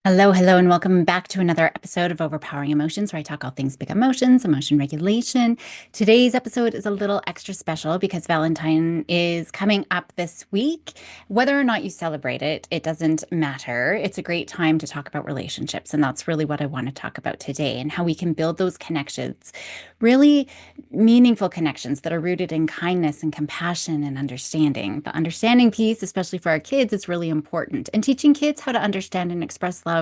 Hello, hello, and welcome back to another episode of Overpowering Emotions, where I talk all things big emotions, emotion regulation. Today's episode is a little extra special because Valentine is coming up this week. Whether or not you celebrate it, it doesn't matter. It's a great time to talk about relationships, and that's really what I want to talk about today and how we can build those connections, really meaningful connections that are rooted in kindness and compassion and understanding. The understanding piece, especially for our kids, is really important. And teaching kids how to understand and express love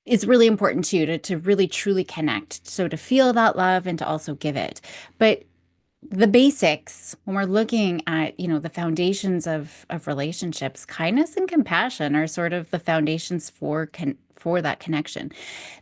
is really important too, to really truly connect. So to feel that love and to also give it. But the basics, when we're looking at, the foundations of relationships, kindness and compassion are sort of the foundations for that connection.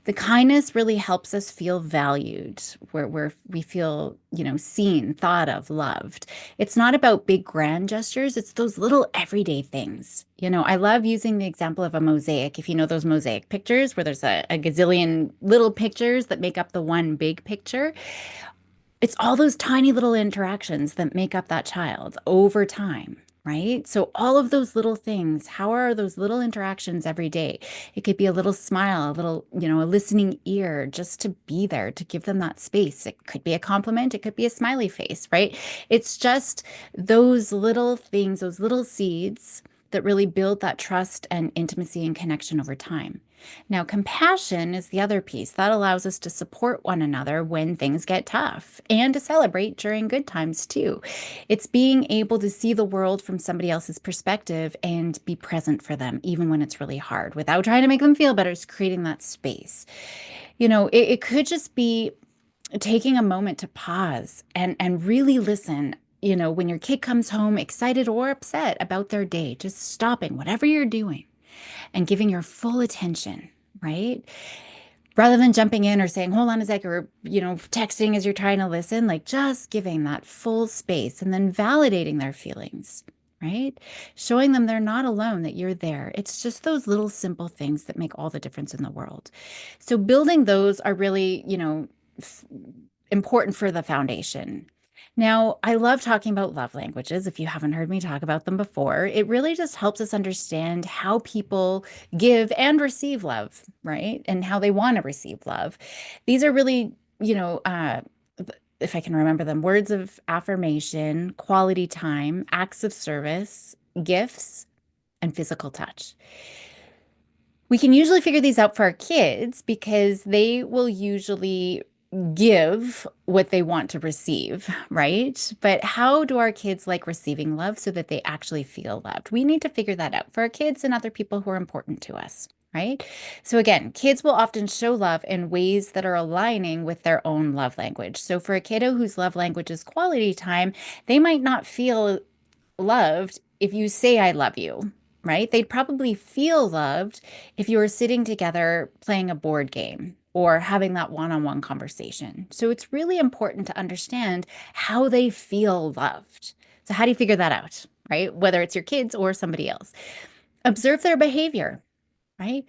The kindness really helps us feel valued, where we feel, seen, thought of, loved. It's not about big grand gestures, it's those little everyday things. I love using the example of a mosaic. If you know those mosaic pictures where there's a gazillion little pictures that make up the one big picture, it's all those tiny little interactions that make up that child over time, right? So all of those little things, how are those little interactions every day? It could be a little smile, a little, a listening ear, just to be there, to give them that space. It could be a compliment, it could be a smiley face, right? It's just those little things, those little seeds that really build that trust and intimacy and connection over time. Now, compassion is the other piece that allows us to support one another when things get tough and to celebrate during good times too. It's being able to see the world from somebody else's perspective and be present for them, even when it's really hard, without trying to make them feel better. It's creating that space. It could just be taking a moment to pause and really listen. When your kid comes home excited or upset about their day, just stopping whatever you're doing and giving your full attention, right? Rather than jumping in or saying, hold on a sec, or, texting as you're trying to listen, like just giving that full space and then validating their feelings, right? Showing them they're not alone, that you're there. It's just those little simple things that make all the difference in the world. So building those are really, f- important for the foundation. Now, I love talking about love languages. If you haven't heard me talk about them before, it really just helps us understand how people give and receive love, right? And how they want to receive love. These are really, if I can remember them, words of affirmation, quality time, acts of service, gifts, and physical touch. We can usually figure these out for our kids because they will usually give what they want to receive, right? But how do our kids like receiving love so that they actually feel loved? We need to figure that out for our kids and other people who are important to us, right? So again, kids will often show love in ways that are aligning with their own love language. So for a kiddo whose love language is quality time, they might not feel loved if you say I love you, right? They'd probably feel loved if you were sitting together playing a board game or having that one-on-one conversation. So it's really important to understand how they feel loved. So how do you figure that out, right? Whether it's your kids or somebody else. Observe their behavior, right?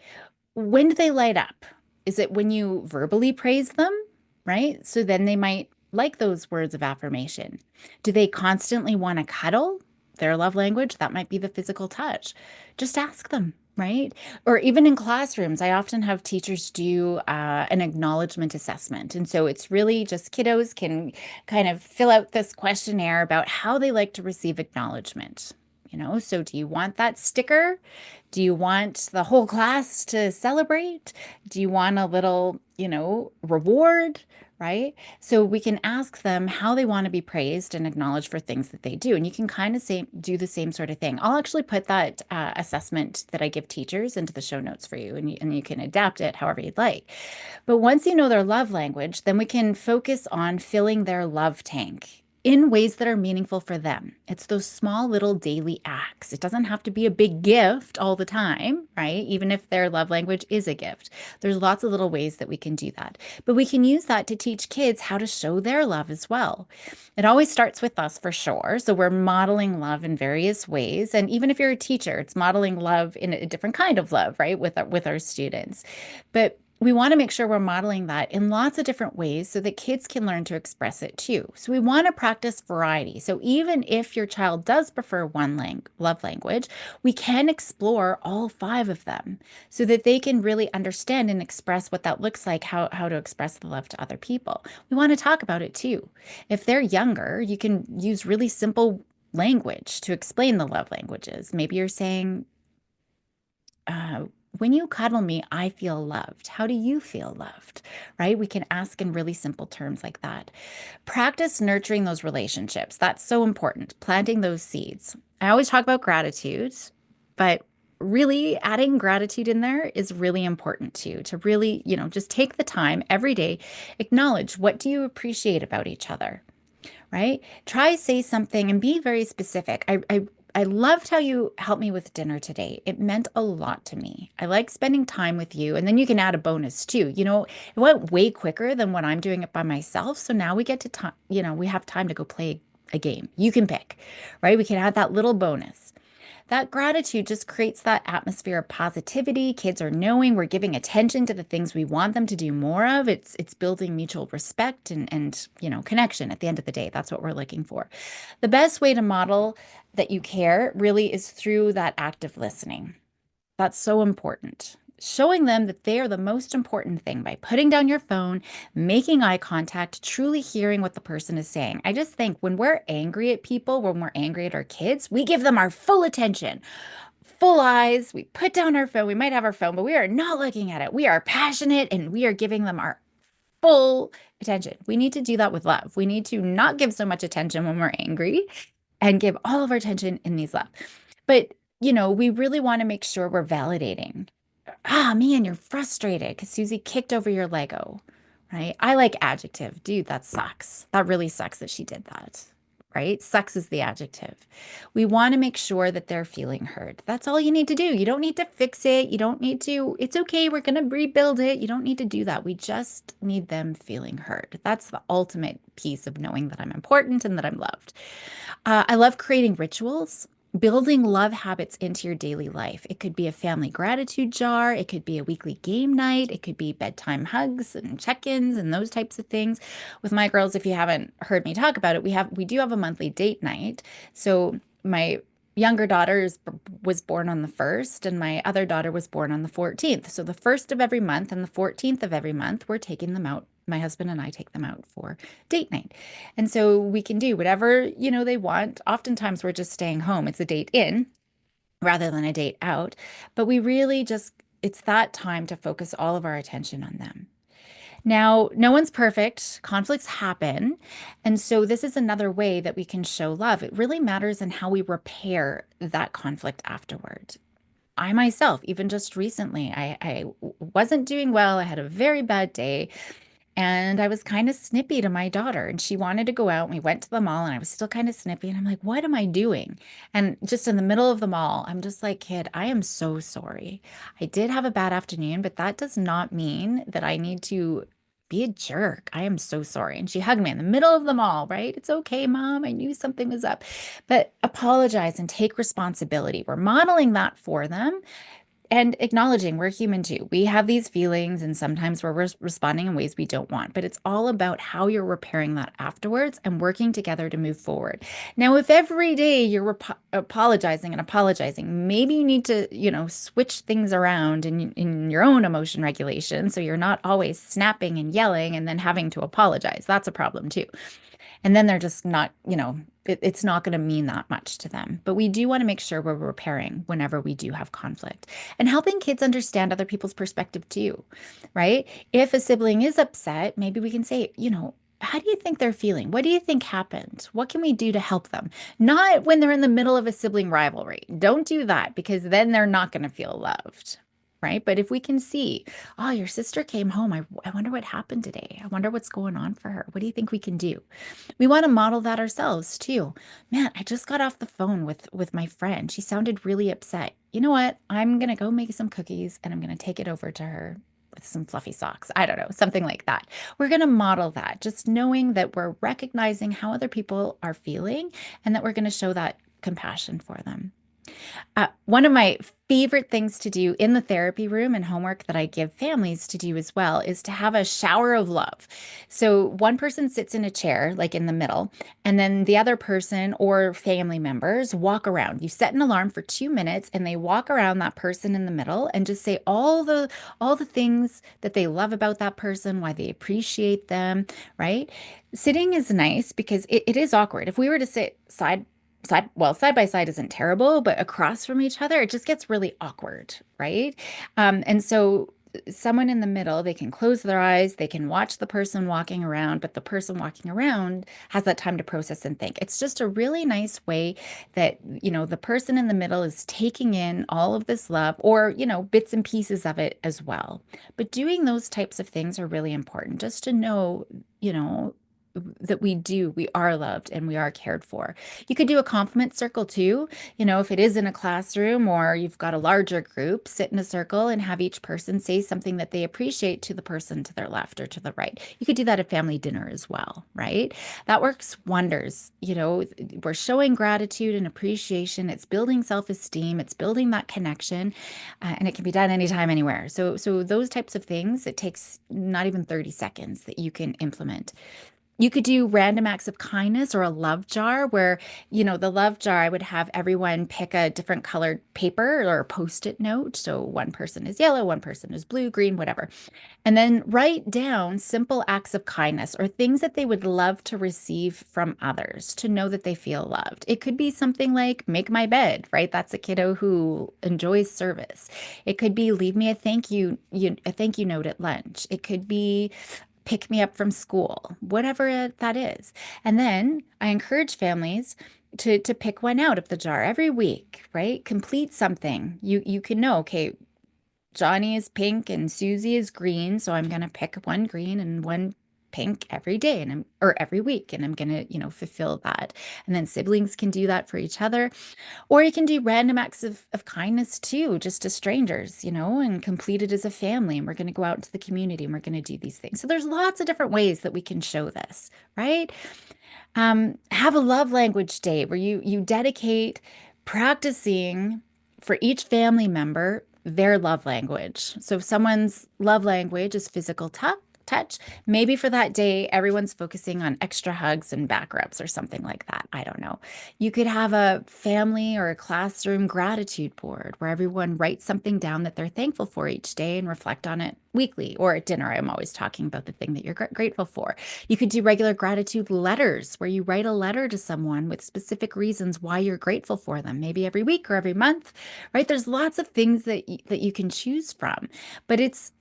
When do they light up? Is it when you verbally praise them, right? So then they might like those words of affirmation. Do they constantly want to cuddle? Their love language, that might be the physical touch. Just ask them, right? Or even in classrooms, I often have teachers do an acknowledgement assessment. And so it's really just kiddos can kind of fill out this questionnaire about how they like to receive acknowledgement. So do you want that sticker? Do you want the whole class to celebrate? Do you want a little, reward? Right? So we can ask them how they want to be praised and acknowledged for things that they do. And you can kind of do the same sort of thing. I'll actually put that assessment that I give teachers into the show notes for you, and you can adapt it however you'd like. But once you know their love language, then we can focus on filling their love tank in ways that are meaningful for them. It's those small little daily acts. It doesn't have to be a big gift all the time, right? Even if their love language is a gift. There's lots of little ways that we can do that. But we can use that to teach kids how to show their love as well. It always starts with us for sure. So we're modeling love in various ways. And even if you're a teacher, it's modeling love in a different kind of love, right? With our students. But we want to make sure we're modeling that in lots of different ways so that kids can learn to express it too. So we want to practice variety. So even if your child does prefer one love language, we can explore all five of them so that they can really understand and express what that looks like, how to express the love to other people. We want to talk about it too. If they're younger, you can use really simple language to explain the love languages. Maybe you're saying, when you cuddle me, I feel loved. How do you feel loved? Right? We can ask in really simple terms like that. Practice nurturing those relationships. That's so important. Planting those seeds. I always talk about gratitude, but really adding gratitude in there is really important too, to really, just take the time every day, acknowledge what do you appreciate about each other, right? Try say something and be very specific. I loved how you helped me with dinner today. It meant a lot to me. I like spending time with you. And then you can add a bonus too. It went way quicker than when I'm doing it by myself. So now we get to time, we have time to go play a game. You can pick, right? We can add that little bonus. That gratitude just creates that atmosphere of positivity. Kids are knowing we're giving attention to the things we want them to do more of. It's building mutual respect and connection at the end of the day. That's what we're looking for. The best way to model that you care really is through that active listening. That's so important. Showing them that they are the most important thing by putting down your phone, making eye contact, truly hearing what the person is saying. I just think when we're angry at people, when we're angry at our kids, we give them our full attention, full eyes. We put down our phone. We might have our phone, but we are not looking at it. We are passionate and we are giving them our full attention. We need to do that with love. We need to not give so much attention when we're angry and give all of our attention in these love. But we really want to make sure we're validating. Man, you're frustrated because Susie kicked over your Lego, right? I like adjective. Dude, that sucks. That really sucks that she did that, right? Sucks is the adjective. We want to make sure that they're feeling heard. That's all you need to do. You don't need to fix it. You don't need to, it's okay. We're going to rebuild it. You don't need to do that. We just need them feeling heard. That's the ultimate piece of knowing that I'm important and that I'm loved. I love creating rituals, building love habits into your daily life. It could be a family gratitude jar, it could be a weekly game night, it could be bedtime hugs and check-ins and those types of things. With my girls, if you haven't heard me talk about it, we do have a monthly date night. So my younger was born on the 1st and my other daughter was born on the 14th. So the 1st of every month and the 14th of every month, we're taking them out. My husband and I take them out for date night. And so we can do whatever they want. Oftentimes we're just staying home. It's a date in rather than a date out. But we really it's that time to focus all of our attention on them. Now, no one's perfect. Conflicts happen. And so this is another way that we can show love. It really matters in how we repair that conflict afterward. I myself, even just recently, I wasn't doing well. I had a very bad day. And I was kind of snippy to my daughter, and she wanted to go out. And we went to the mall, and I was still kind of snippy. And I'm like, what am I doing? And just in the middle of the mall, I'm just like, kid, I am so sorry. I did have a bad afternoon, but that does not mean that I need to be a jerk. I am so sorry. And she hugged me in the middle of the mall, right? It's okay, mom. I knew something was up. But apologize and take responsibility. We're modeling that for them and acknowledging we're human too. We have these feelings, and sometimes we're responding in ways we don't want, but it's all about how you're repairing that afterwards and working together to move forward. Now, if every day you're apologizing and apologizing, maybe you need to switch things around in your own emotion regulation so you're not always snapping and yelling and then having to apologize. That's a problem too. And then they're just not, it's not going to mean that much to them. But we do want to make sure we're repairing whenever we do have conflict and helping kids understand other people's perspective too, right? If a sibling is upset, maybe we can say, how do you think they're feeling? What do you think happened? What can we do to help them? Not when they're in the middle of a sibling rivalry. Don't do that because then they're not going to feel loved. Right. But if we can see, oh, your sister came home. I wonder what happened today. I wonder what's going on for her. What do you think we can do? We want to model that ourselves too. Man, I just got off the phone with my friend. She sounded really upset. You know what? I'm going to go make some cookies and I'm going to take it over to her with some fluffy socks. I don't know, something like that. We're going to model that, just knowing that we're recognizing how other people are feeling and that we're going to show that compassion for them. One of my favorite things to do in the therapy room and homework that I give families to do as well is to have a shower of love. So one person sits in a chair, like in the middle, and then the other person or family members walk around. You set an alarm for 2 minutes and they walk around that person in the middle and just say all the things that they love about that person, why they appreciate them, right? Sitting is nice because it is awkward. If we were to sit side by side isn't terrible, but across from each other, it just gets really awkward, right? And so someone in the middle, they can close their eyes, they can watch the person walking around, but the person walking around has that time to process and think. It's just a really nice way that, the person in the middle is taking in all of this love or, bits and pieces of it as well. But doing those types of things are really important just to know, you know, that we are loved and we are cared for. You could do a compliment circle too. If it is in a classroom or you've got a larger group, sit in a circle and have each person say something that they appreciate to the person to their left or to the right. You could do that at family dinner as well, right? That works wonders. We're showing gratitude and appreciation. It's building self-esteem, it's building that connection, and it can be done anytime, anywhere. So those types of things, it takes not even 30 seconds that you can implement. You could do random acts of kindness or a love jar where, the love jar, I would have everyone pick a different colored paper or a post-it note. So one person is yellow, one person is blue, green, whatever. And then write down simple acts of kindness or things that they would love to receive from others to know that they feel loved. It could be something like make my bed, right? That's a kiddo who enjoys service. It could be leave me a thank you note at lunch. It could be pick me up from school, whatever that is. And then I encourage families to pick one out of the jar every week, right? Complete something. You can know, okay, Johnny is pink and Susie is green, so I'm gonna pick one green and one pink every day or every week, and I'm gonna, fulfill that. And then siblings can do that for each other. Or you can do random acts of kindness too, just to strangers, and complete it as a family. And we're going to go out into the community and we're going to do these things. So there's lots of different ways that we can show this, right? Have a love language day where you dedicate practicing for each family member their love language. So if someone's love language is physical touch, maybe for that day, everyone's focusing on extra hugs and back rubs or something like that. I don't know. You could have a family or a classroom gratitude board where everyone writes something down that they're thankful for each day and reflect on it weekly or at dinner. I'm always talking about the thing that you're grateful for. You could do regular gratitude letters where you write a letter to someone with specific reasons why you're grateful for them, maybe every week or every month, right? There's lots of things that you can choose from, but it's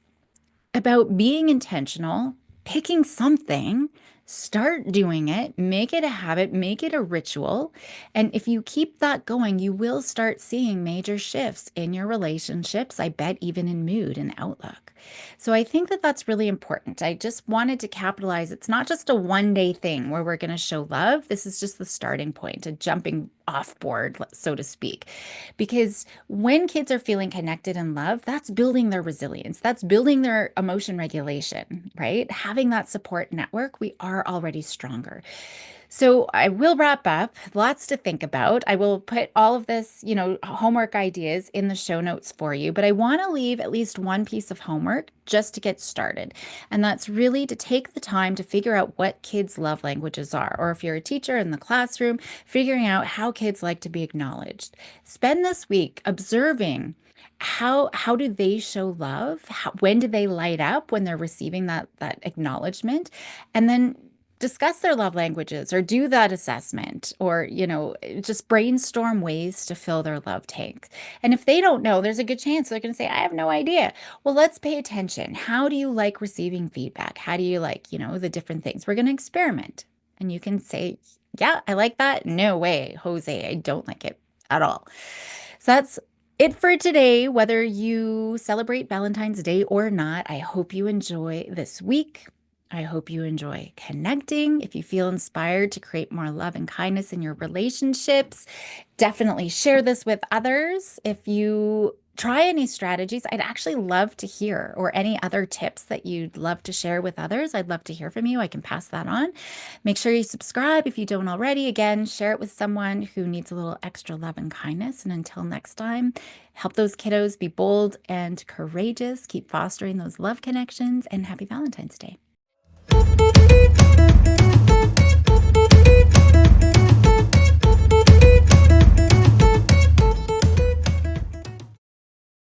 about being intentional, picking something, start doing it, make it a habit, make it a ritual. And if you keep that going, you will start seeing major shifts in your relationships, I bet even in mood and outlook. So I think that that's really important. I just wanted to capitalize. It's not just a one day thing where we're going to show love. This is just the starting point, a jumping off board, so to speak. Because when kids are feeling connected and loved, that's building their resilience, that's building their emotion regulation, right? Having that support network, we are already stronger. So I will wrap up. Lots to think about. I will put all of this, homework ideas in the show notes for you, but I want to leave at least one piece of homework just to get started. And that's really to take the time to figure out what kids' love languages are, or if you're a teacher in the classroom, figuring out how kids like to be acknowledged. Spend this week observing how do they show love? When do they light up when they're receiving that acknowledgement? And then discuss their love languages or do that assessment or, just brainstorm ways to fill their love tank. And if they don't know, there's a good chance they're going to say, I have no idea. Well, let's pay attention. How do you like receiving feedback? How do you like, the different things? We're going to experiment. And you can say, yeah, I like that. No way, Jose, I don't like it at all. So that's it for today. Whether you celebrate Valentine's Day or not, I hope you enjoy this week. I hope you enjoy connecting. If you feel inspired to create more love and kindness in your relationships, definitely share this with others. If you try any strategies. I'd actually love to hear, or any other tips that you'd love to share with others. I'd love to hear from you. I can pass that on. Make sure you subscribe if you don't already. Again, share it with someone who needs a little extra love and kindness. And until next time, help those kiddos be bold and courageous. Keep fostering those love connections, and happy Valentine's Day.